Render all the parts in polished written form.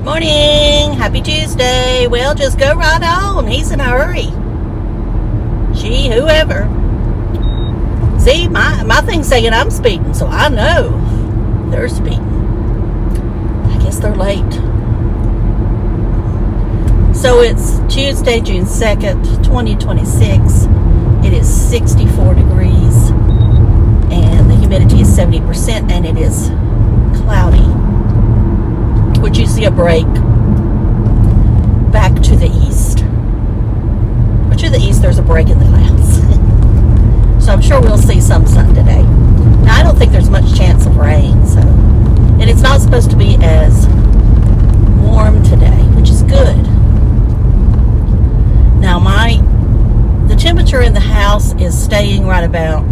Morning, happy Tuesday. Well, just go right on. He's in a hurry. She, whoever. See, my thing's saying I'm speeding, so I know they're speeding. I guess they're late. So it's Tuesday, June 2nd, 2026. It is 64 degrees, and the humidity is 70%, and it is cloudy. Would you see a break back to the east? Or to the east, there's a break in the clouds. So I'm sure we'll see some sun today. Now, I don't think there's much chance of rain, so. And it's not supposed to be as warm today, which is good. Now, the temperature in the house is staying right about,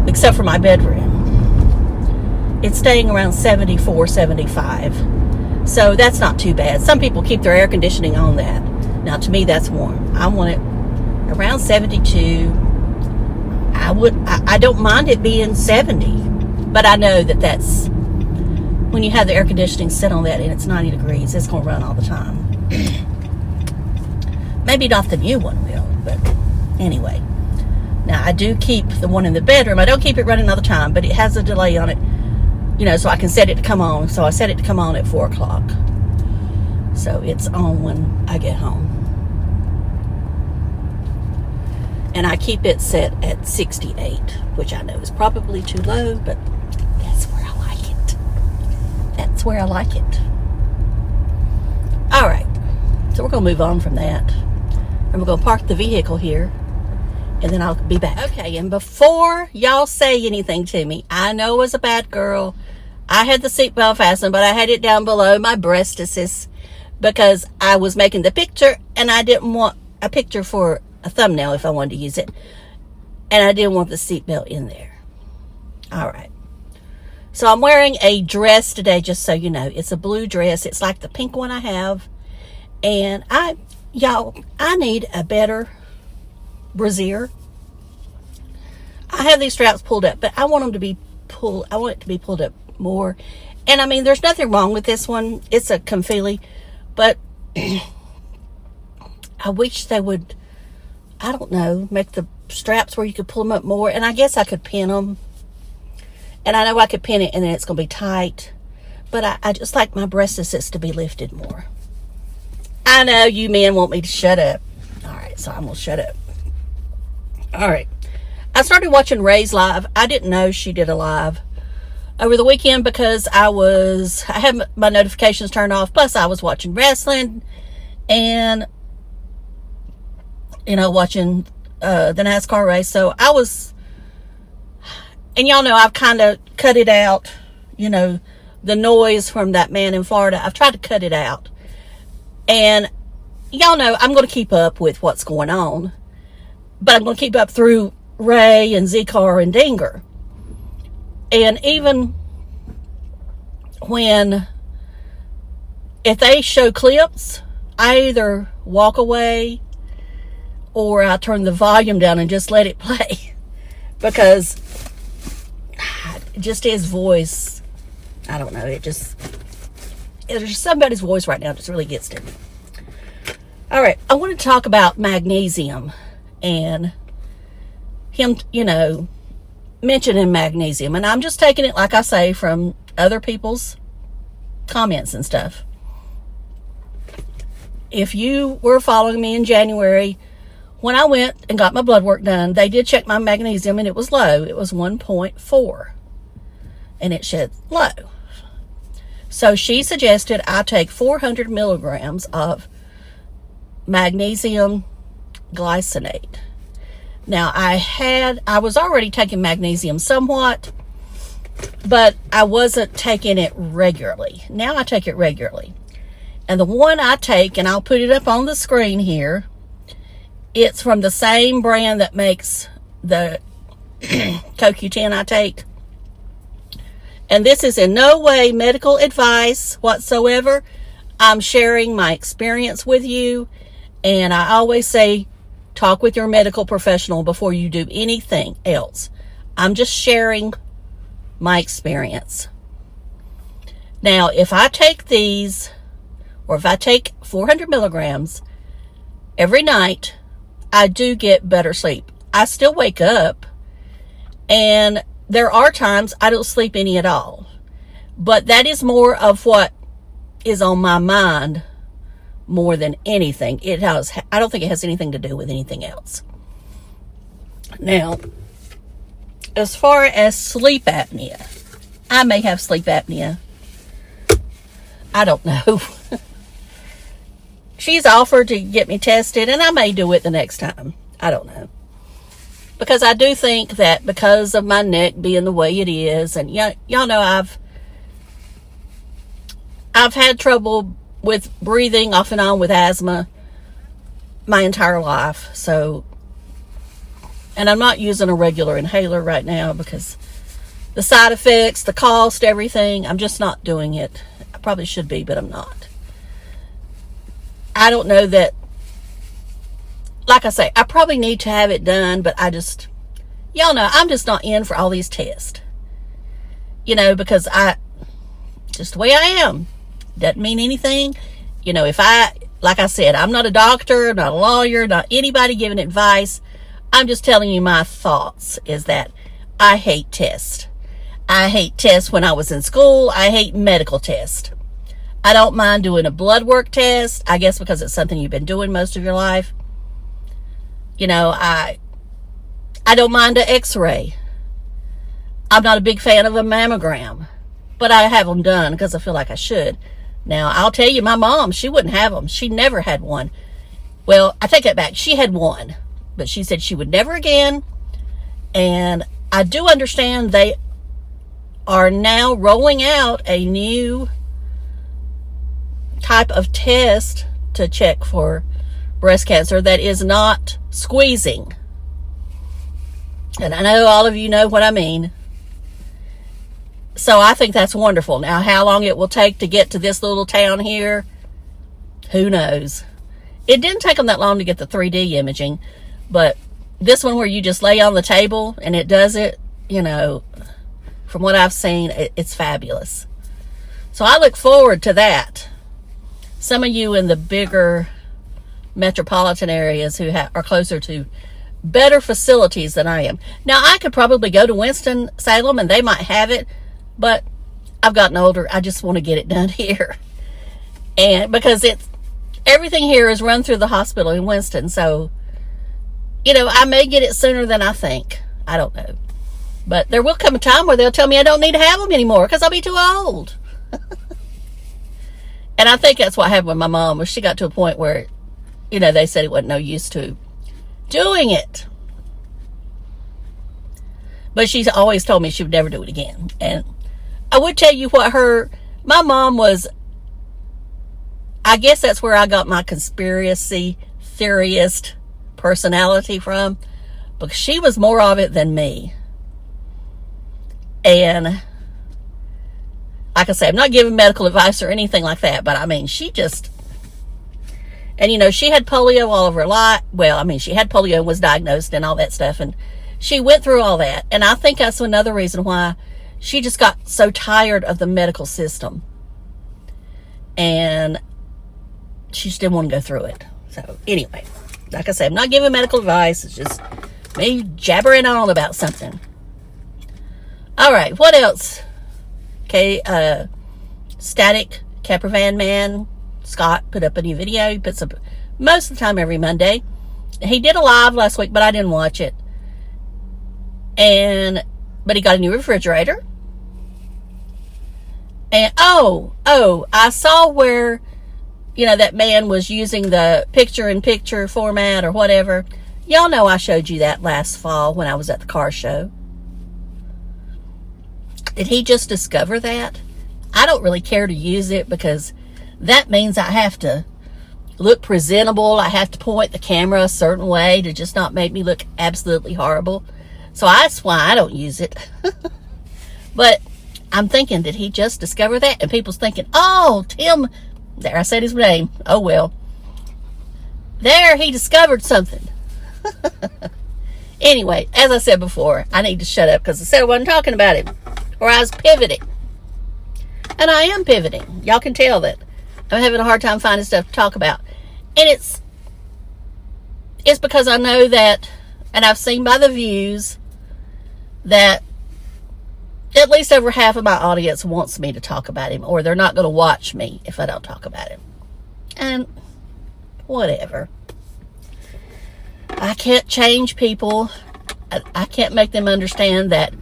except for my bedroom. It's staying around 74, 75. So that's not too bad. Some people keep their air conditioning on that. Now, to me, that's warm. I want it around 72. I don't mind it being 70. But I know that's, when you have the air conditioning set on that and it's 90 degrees, it's going to run all the time. Maybe not the new one will, but anyway. Now, I do keep the one in the bedroom. I don't keep it running all the time, but it has a delay on it. So I can set it to come on. So I set it to come on at 4 o'clock. So it's on when I get home. And I keep it set at 68, which I know is probably too low, but that's where I like it. That's where I like it. All right. So we're going to move on from that. And we're going to park the vehicle here. And then I'll be back. Okay, and before y'all say anything to me, I know as a bad girl, I had the seatbelt fastened, but I had it down below my breastises because I was making the picture and I didn't want a picture for a thumbnail if I wanted to use it. And I didn't want the seatbelt in there. All right. So I'm wearing a dress today, just so you know. It's a blue dress. It's like the pink one I have. And I need a better brassiere. I have these straps pulled up, but I want them to be pulled. I want it to be pulled up more. And I mean, there's nothing wrong with this one. It's a Confili, but I wish they would, I don't know, make the straps where you could pull them up more. And I guess I could pin them. And I know I could pin it and then it's going to be tight. But I just like my breastises to be lifted more. I know you men want me to shut up. All right, so I'm going to shut up. All right. I started watching Ray's live. I didn't know she did a live over the weekend because I had my notifications turned off. Plus, I was watching wrestling and, watching the NASCAR race. So I was, and y'all know I've kind of cut it out, the noise from that man in Florida. I've tried to cut it out. And y'all know I'm going to keep up with what's going on. But I'm going to keep up through Ray and Z-Car and Dinger. And even if they show clips, I either walk away or I turn the volume down and just let it play. Because just his voice, I don't know, there's somebody's voice right now that just really gets to me. All right, I want to talk about magnesium. And him, mentioning magnesium. And I'm just taking it, like I say, from other people's comments and stuff. If you were following me in January, when I went and got my blood work done, they did check my magnesium and it was low. It was 1.4. And it said low. So she suggested I take 400 milligrams of magnesium glycinate. Now, I was already taking magnesium somewhat, but I wasn't taking it regularly. Now I take it regularly. And the one I take, and I'll put it up on the screen here, it's from the same brand that makes the CoQ10 I take. And this is in no way medical advice whatsoever. I'm sharing my experience with you. And I always say, talk with your medical professional before you do anything else. I'm just sharing my experience. Now, if I take these, or if I take 400 milligrams every night, I do get better sleep. I still wake up, and there are times I don't sleep any at all. But that is more of what is on my mind more than anything. I don't think it has anything to do with anything else. Now, as far as sleep apnea, I may have sleep apnea. I don't know. She's offered to get me tested, and I may do it the next time. I don't know. Because I do think that because of my neck being the way it is, and y'all know I've had trouble with breathing off and on with asthma my entire life. So, and I'm not using a regular inhaler right now because the side effects, the cost, everything, I'm just not doing it. I probably should be, but I'm not. I don't know that, like I say, I probably need to have it done, but y'all know, I'm just not in for all these tests. Because just the way I am. Doesn't mean anything. Like I said, I'm not a doctor, not a lawyer, not anybody giving advice. I'm just telling you my thoughts is that I hate tests. I hate tests when I was in school. I hate medical tests. I don't mind doing a blood work test, I guess because it's something you've been doing most of your life. I don't mind an x-ray. I'm not a big fan of a mammogram, but I have them done because I feel like I should. Now, I'll tell you, my mom, she wouldn't have them. She never had one. Well, I take that back. She had one, but she said she would never again. And I do understand they are now rolling out a new type of test to check for breast cancer that is not squeezing. And I know all of you know what I mean. So I think that's wonderful. Now, how long it will take to get to this little town here, who knows? It didn't take them that long to get the 3D imaging, but this one where you just lay on the table and it does it, from what I've seen, it's fabulous. So I look forward to that. Some of you in the bigger metropolitan areas who are closer to better facilities than I am. Now, I could probably go to Winston-Salem and they might have it, but I've gotten older. I just want to get it done here. And because everything here is run through the hospital in Winston. So, I may get it sooner than I think. I don't know. But there will come a time where they'll tell me I don't need to have them anymore because I'll be too old. And I think that's what happened with my mom, was she got to a point where, they said it wasn't no use to doing it. But she's always told me she would never do it again. And I would tell you what my mom was, I guess that's where I got my conspiracy theorist personality from, because she was more of it than me. And like I say, I'm not giving medical advice or anything like that, but I mean, she just, and she had polio all of her life. Well, she had polio and was diagnosed and all that stuff, and she went through all that. And I think that's another reason why she just got so tired of the medical system. And she just didn't want to go through it. So anyway, like I said, I'm not giving medical advice. It's just me jabbering on about something. All right, what else? Okay, Static Campervan Man, Scott, put up a new video. He puts up most of the time every Monday. He did a live last week, but I didn't watch it. But he got a new refrigerator. And I saw where, that man was using the picture-in-picture format or whatever. Y'all know I showed you that last fall when I was at the car show. Did he just discover that? I don't really care to use it because that means I have to look presentable. I have to point the camera a certain way to just not make me look absolutely horrible. So that's why I don't use it. But I'm thinking, did he just discover that? And people's thinking, oh, Tim, there I said his name. Oh, well. There, he discovered something. Anyway, as I said before, I need to shut up because I said I wasn't talking about it. Or I was pivoting. And I am pivoting. Y'all can tell that I'm having a hard time finding stuff to talk about. And it's because I know that, and I've seen by the views, that at least over half of my audience wants me to talk about him, or they're not going to watch me if I don't talk about him. And whatever. I can't change people. I can't make them understand that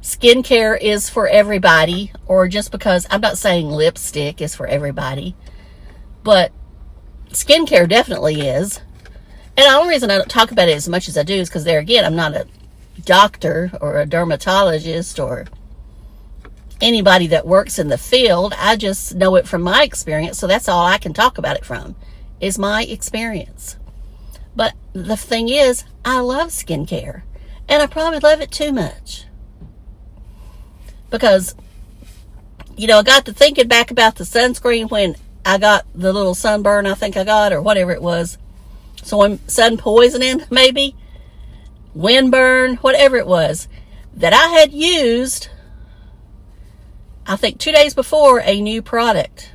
skincare is for everybody, or just because I'm not saying lipstick is for everybody, but skincare definitely is. And the only reason I don't talk about it as much as I do is because there again, I'm not a doctor or a dermatologist or anybody that works in the field. I just know it from my experience, so that's all I can talk about it from, is my experience. But the thing is, I love skincare, and I probably love it too much. Because, you know, I got to thinking back about the sunscreen when I got the little sunburn I think I got, or whatever it was. So sun poisoning, maybe, windburn, whatever it was, that I had used, I think 2 days before, a new product.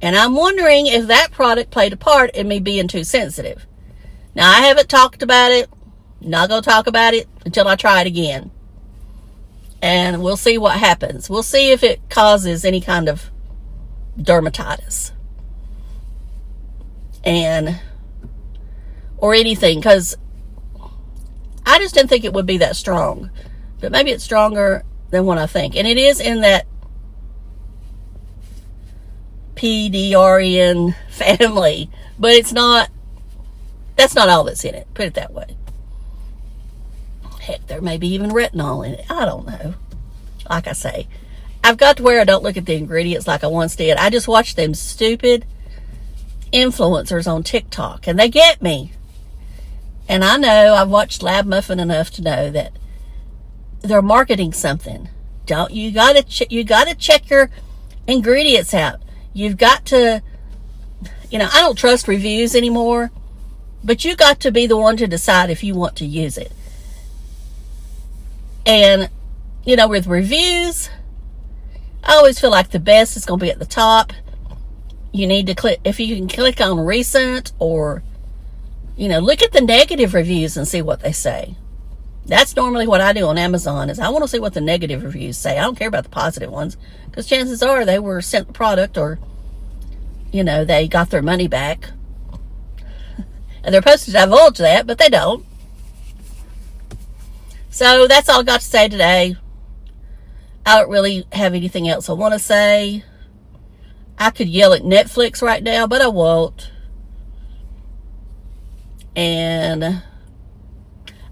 And I'm wondering if that product played a part in me being too sensitive. Now, I haven't talked about it. Not going to talk about it until I try it again. And we'll see what happens. We'll see if it causes any kind of dermatitis. Or anything. Because I just didn't think it would be that strong. But maybe it's stronger than what I think. And it is in that PDRN family, but it's not, that's not all that's in it, put it that way. Heck, there may be even retinol in it. I don't know. Like I say, I've got to where I don't look at the ingredients like I once did. I just watch them stupid influencers on TikTok, and they get me. And I know, I've watched Lab Muffin enough to know that they're marketing something. You gotta check your ingredients out. You've got to, you know, I don't trust reviews anymore, but you got to be the one to decide if you want to use it. And, you know, with reviews, I always feel like the best is going to be at the top. You need to click, if you can click on recent, or, you know, look at the negative reviews and see what they say. That's normally what I do on Amazon, is I want to see what the negative reviews say. I don't care about the positive ones, because chances are they were sent the product, or, you know, they got their money back. And they're supposed to divulge that, but they don't. So that's all I got to say today. I don't really have anything else I want to say. I could yell at Netflix right now, but I won't. And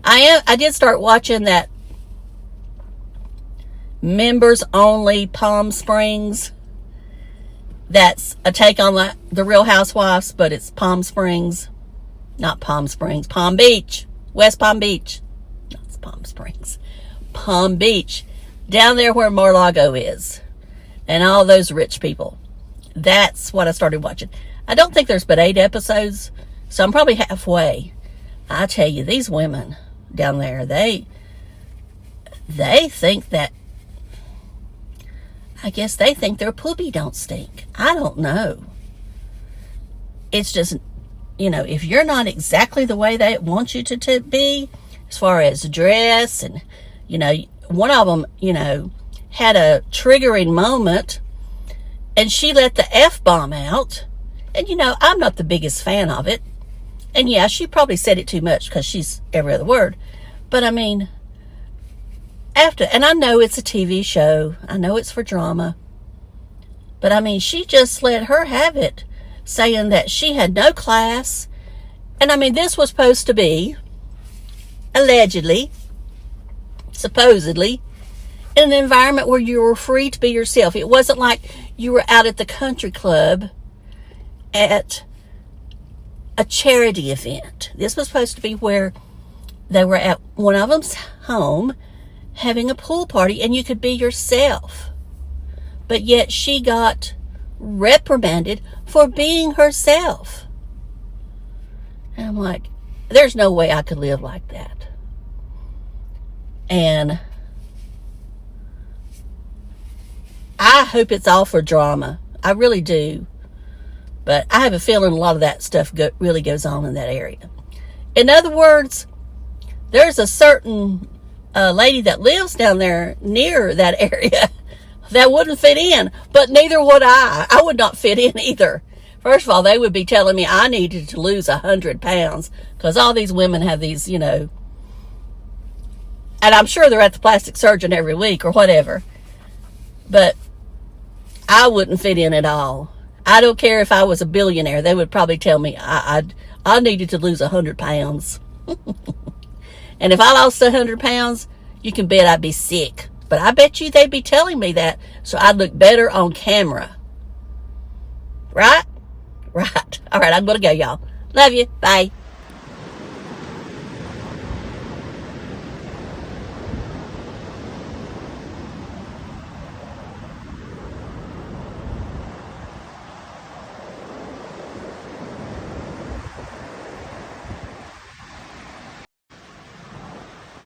I did start watching that members only Palm Springs. That's a take on the Real Housewives, but it's Palm Springs. Not Palm Springs, Palm Beach. West Palm Beach. Not Palm Springs. Palm Beach. Down there where Mar-a-Lago is. And all those rich people. That's what I started watching. I don't think there's but 8 episodes, so I'm probably halfway. I tell you, these women down there, they think that, I guess they think their poopy don't stink. I don't know. It's just, you know, if you're not exactly the way they want you to be, as far as dress, and, you know, one of them, you know, had a triggering moment, and she let the F-bomb out. And, you know, I'm not the biggest fan of it. And, yeah, she probably said it too much because she's every other word. But, I mean, and I know it's a TV show. I know it's for drama. But, I mean, she just let her have it, saying that she had no class. And, I mean, this was supposed to be, allegedly, supposedly, in an environment where you were free to be yourself. It wasn't like you were out at the country club at a charity event. This was supposed to be where they were at one of them's home having a pool party, and you could be yourself. But yet she got reprimanded for being herself. And I'm like, there's no way I could live like that. And I hope it's all for drama. I really do. But I have a feeling a lot of that stuff really goes on in that area. In other words, there's a certain lady that lives down there near that area that wouldn't fit in, but neither would I. I would not fit in either. First of all, they would be telling me I needed to lose 100 pounds because all these women have these, you know, and I'm sure they're at the plastic surgeon every week or whatever, but I wouldn't fit in at all. I don't care if I was a billionaire. They would probably tell me I needed to lose 100 pounds. And if I lost 100 pounds, you can bet I'd be sick. But I bet you they'd be telling me that so I'd look better on camera. Right? Right. All right, I'm going to go, y'all. Love you. Bye.